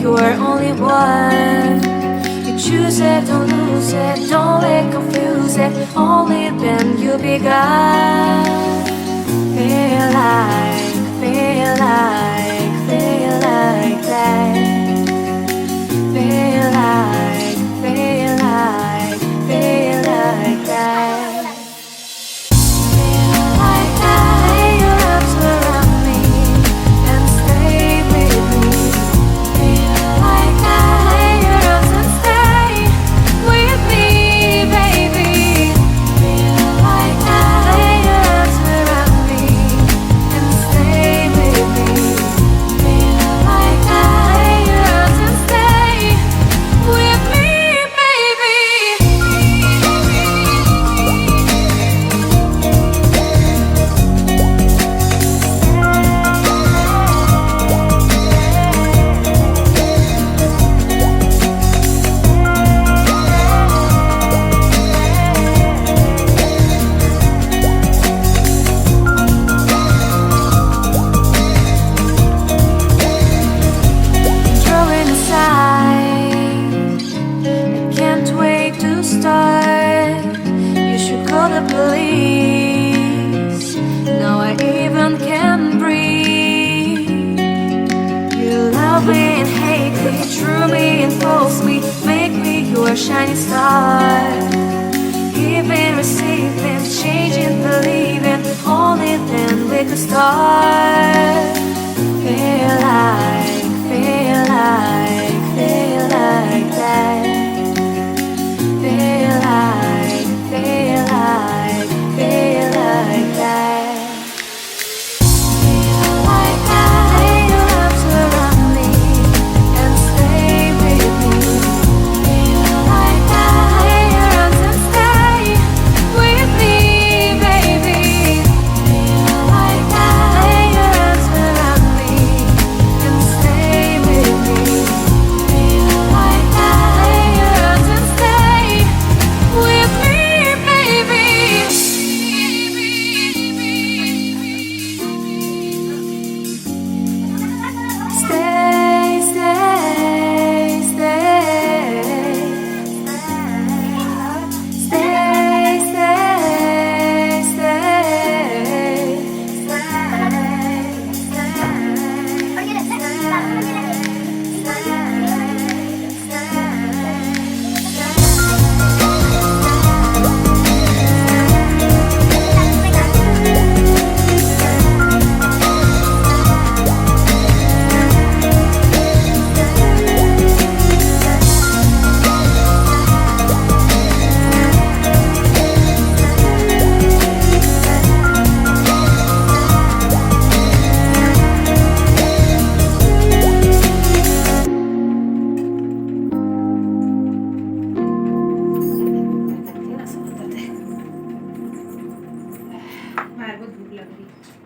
you are only one. You choose it, don't lose it, don't let confuse it. Only then you begun. Feel like, feel like, feel like that. Feel like, feel like, feel like that. Feel like that. Your arms around me and stay with me. Feel like that. Your arms and stay with me, baby. Feel like that. Your arms around me and stay with me. Feel like that. Your arms and stay with me, baby. Drawing aside, I can't wait to start. You should call the police. Now I even can breathe. You love me and hate me, true me and false me, make me your shining star. Giving, receiving, changing, believing, only then we could start. Feel like, feel like, feel like that. Feel like, feel like, feel like that. Feel like that. Your arms around me and stay with me. Feel like that. Your arms and stay with me, baby. Feel like that. Your arms around me and stay with me. Feel like that. Your arms and stay with me, baby. Stay, stay, stay. Stay, मेरे को भूख लग रही है।